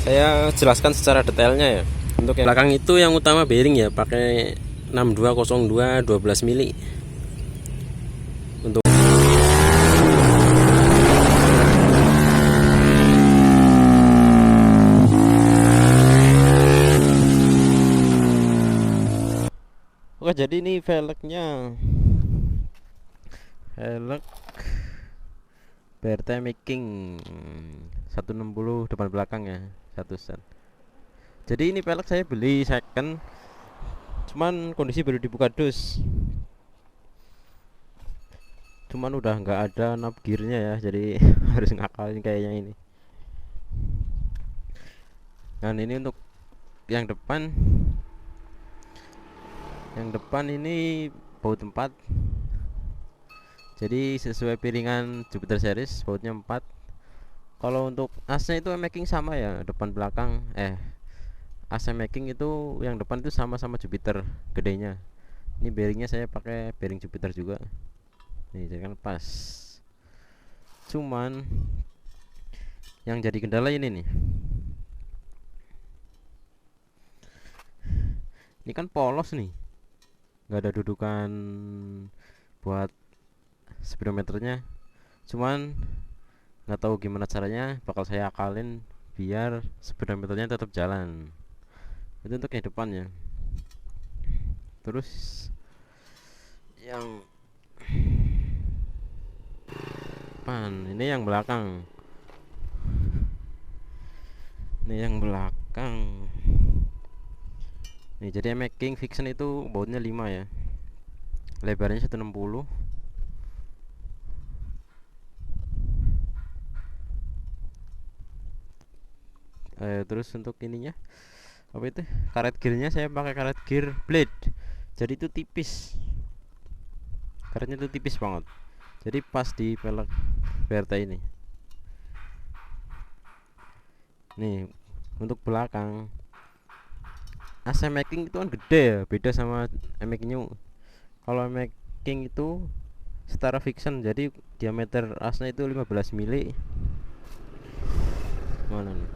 Saya jelaskan secara detailnya ya. Untuk yang belakang itu yang utama bearing ya, pakai 6202 12 mili. Untuk Oke, jadi ini velgnya. Velg BRT Making 160 depan belakang ya, satu set. Jadi ini velg saya beli second, cuman kondisi baru dibuka dus. Cuman udah nggak ada knob gearnya ya, jadi harus ngakalin kayaknya ini. Dan ini untuk yang depan. Yang depan ini baut 4. Jadi sesuai piringan Jupiter series, bautnya 4. Kalau untuk asnya itu making sama ya, depan belakang. AC making itu yang depan itu sama-sama Jupiter gedenya. Ini bearingnya saya pakai bearing Jupiter juga. Nih, jadi kan pas. Cuman yang jadi kendala ini nih. Ini kan polos nih, nggak ada dudukan buat speedometernya. Cuman nggak tahu gimana caranya, bakal saya akalin biar speedometernya tetap jalan. Itu untuk yang depannya. Terus yang depan, ini yang belakang. Ini yang belakang. Nih, jadi making fiction itu bautnya 5 ya. Lebarnya 160. Terus untuk ininya apa itu? Karet gearnya saya pakai karet gear blade. Jadi itu tipis. Karetnya itu tipis banget. Jadi pas di velg BRT ini. Nih, untuk belakang AC making itu kan gede ya, beda sama making new. Kalau making itu setara fiction, jadi diameter asnya itu 15 mili. Mana nih?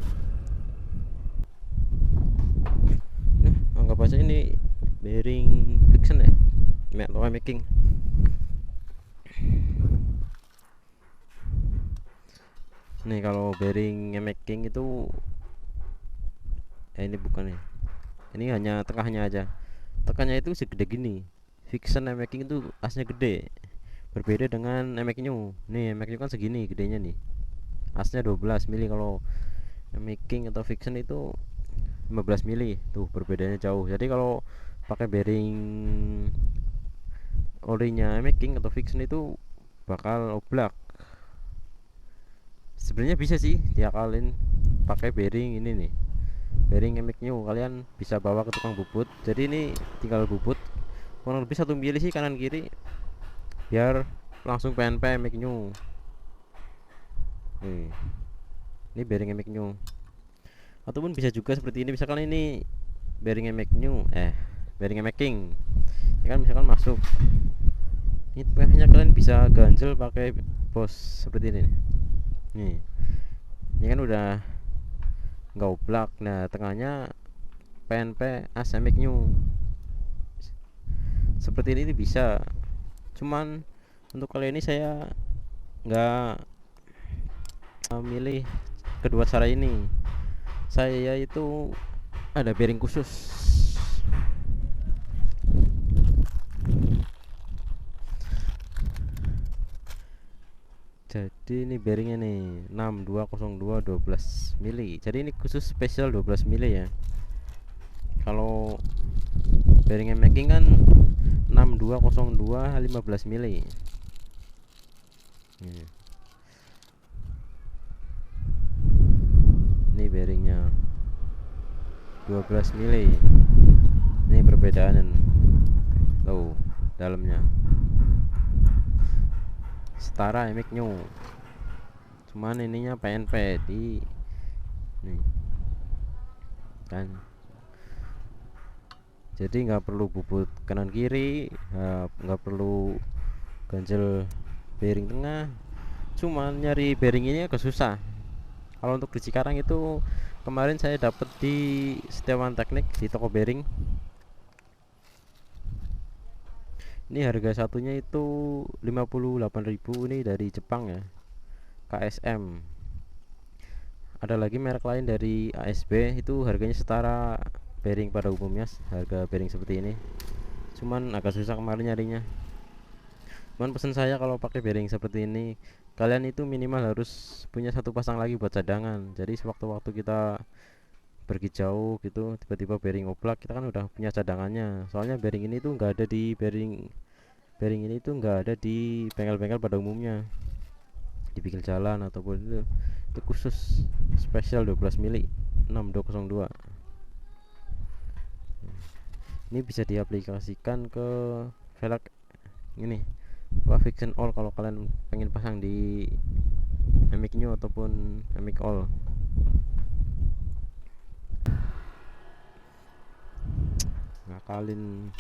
Anggap aja ini bearing fiction ya, atau making. Nih kalau bearing making itu ini bukan ya. Ini hanya tengahnya aja. Tekannya itu segede gini. Fiction making itu asnya gede. Berbeda dengan making new. Nih, making new kan segini gedenya nih. Asnya 12 mili, kalau making atau fiction itu 15 mili. Tuh perbedaannya jauh. Jadi kalau pakai bearing orinya making atau fiction itu bakal oblak. Sebenarnya bisa sih diakalin pakai bearing ini nih, bearing MX new. Kalian bisa bawa ke tukang bubut. Jadi ini tinggal bubut kurang lebih 1 mili sih kanan kiri, biar langsung PNP MX new. Ini bearing MX new. Ataupun bisa juga seperti ini, misalkan ini bearing MX new, bearing making. Ini kan misalkan masuk. Ini hanya kalian bisa ganjel pakai bos seperti ini. Nih, ini kan udah nggak oblak. Nah, tengahnya PNP ASMX new seperti ini bisa. Cuman untuk kali ini saya nggak milih kedua cara ini. Saya itu ada bearing khusus. Jadi ini bearingnya nih 6202 12 mili. Jadi ini khusus spesial 12 mili ya. Kalau bearingnya making kan 6202 15 mili. Ini bearingnya 12 mili. Ini perbedaan tuh dalamnya. Setara MX new. Cuman ininya PNP di nih. Kan. Jadi nggak perlu bubut kanan kiri, nggak perlu ganjel bearing tengah. Cuman nyari bearing ini agak susah. Kalau untuk di Cikarang itu kemarin saya dapat di Setiawan Teknik di toko bearing. Ini harga satunya itu 58.000, ini dari Jepang ya, KSM. Ada lagi merek lain dari ASB, itu harganya setara bearing pada umumnya, harga bearing seperti ini. Cuman agak susah kemarin nyarinya. Cuman pesan saya kalau pakai bearing seperti ini, kalian itu minimal harus punya satu pasang lagi buat cadangan. Jadi sewaktu-waktu kita pergi jauh gitu, tiba-tiba bearing oblak, kita kan udah punya cadangannya. Soalnya bearing ini tuh nggak ada di bearing ini tuh nggak ada di bengkel-bengkel pada umumnya, di pinggir jalan ataupun itu khusus spesial 12 mili 6202. Ini bisa diaplikasikan ke velg ini Fiction All kalau kalian pengen pasang di Amic New ataupun Amic All. Ngakalin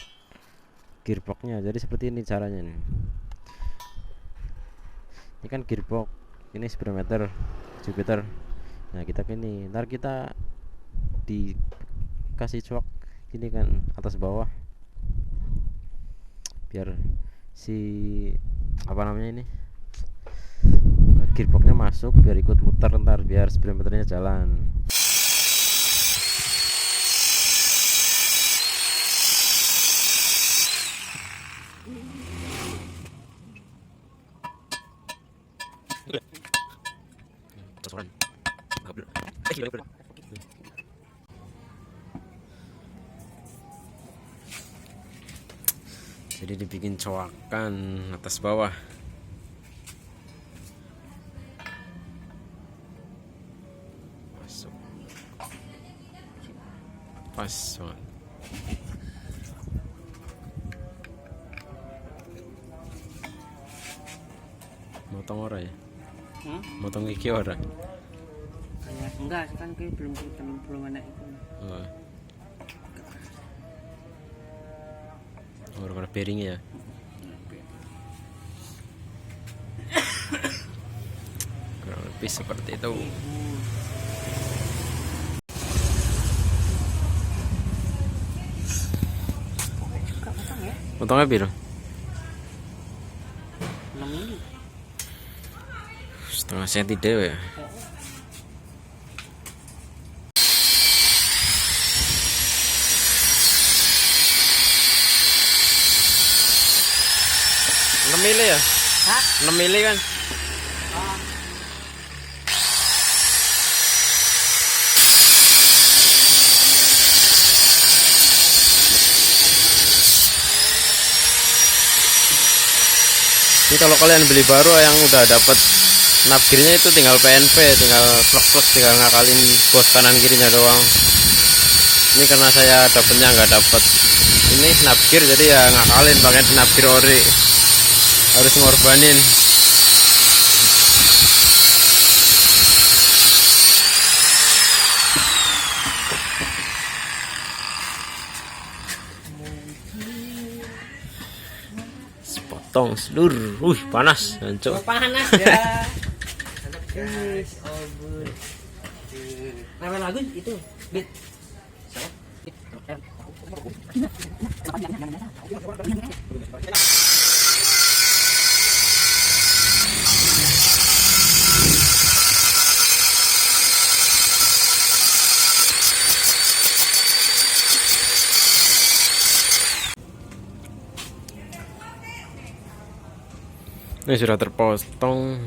gearboxnya, jadi seperti ini caranya nih. Ini kan gearbox, ini speedometer Jupiter. Nah kita gini, ntar kita dikasih coak gini kan, atas bawah, biar si apa namanya ini gearboxnya masuk, biar ikut muter, ntar biar speedometernya jalan. Jadi dibikin coakan atas bawah. Masuk. Pas banget. Motong ora ya? Motong gigi ora? Enggak, kan kayak belum ada itu. Oh. Warna bearing ya. Kurang lebih seperti itu. Potongnya biru 6 mili. setengah senti dewe ya. Mili ya? Hah? 6 mili kan? Ini kalau kalian beli baru yang udah dapat navgearnya itu tinggal PNP, tinggal plug, tinggal ngakalin bos kanan kirinya doang. Ini karena saya dapatnya nggak dapat ini navgear, jadi ya ngakalin pakai navgear ori. Harus ngorbanin. Sepotong seluruh. Panas, hancur. Panas ya. Nama lagu itu beat. Ini sudah terpotong.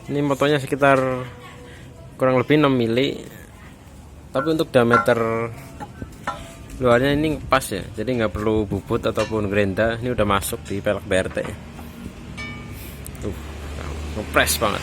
Ini motonya sekitar kurang lebih 6 mili. Tapi untuk diameter luarnya ini pas ya. Jadi nggak perlu bubut ataupun gerinda. Ini udah masuk di pelek BRT. Tuh, ngepres banget.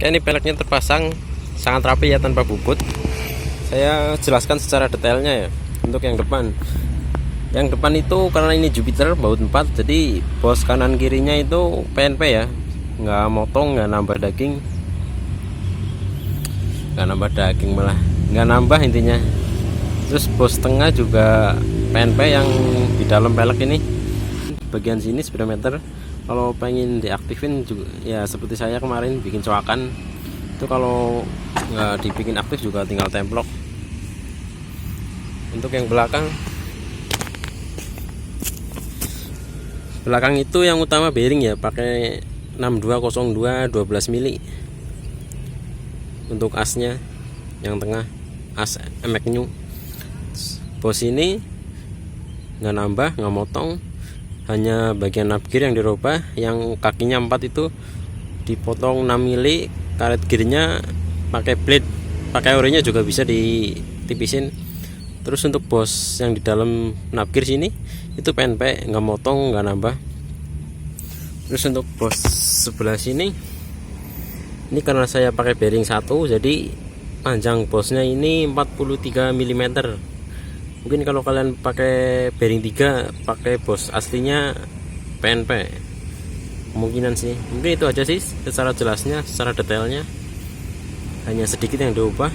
Oke, ini peleknya terpasang sangat rapi ya, tanpa bubut. Saya jelaskan secara detailnya ya. Untuk yang depan, itu karena ini Jupiter baut 4, jadi bos kanan kirinya itu PNP ya, nggak motong, nggak nambah daging, malah nggak nambah intinya. Terus bos tengah juga PNP yang di dalam pelek ini. Bagian sini speedometer, kalau pengen diaktifin juga ya seperti saya kemarin bikin coakan itu, kalau nggak dibikin aktif juga tinggal templok. Untuk yang belakang itu yang utama bearing ya, pakai 6202 12 mili. Untuk asnya yang tengah as MX New. Bos ini nggak nambah, nggak motong, hanya bagian knob gear yang dirubah, yang kakinya 4 itu dipotong 6 mili. Karet gearnya pakai blade, pakai orinya juga bisa ditipisin. Terus untuk bos yang di dalam knob gear sini itu PNP, nggak motong, nggak nambah. Terus untuk bos sebelah sini, ini karena saya pakai bearing 1, jadi panjang bosnya ini 43 mm. Mungkin kalau kalian pakai bearing 3, pakai bos aslinya PNP, kemungkinan sih. Mungkin itu aja sih secara jelasnya, secara detailnya, hanya sedikit yang diubah.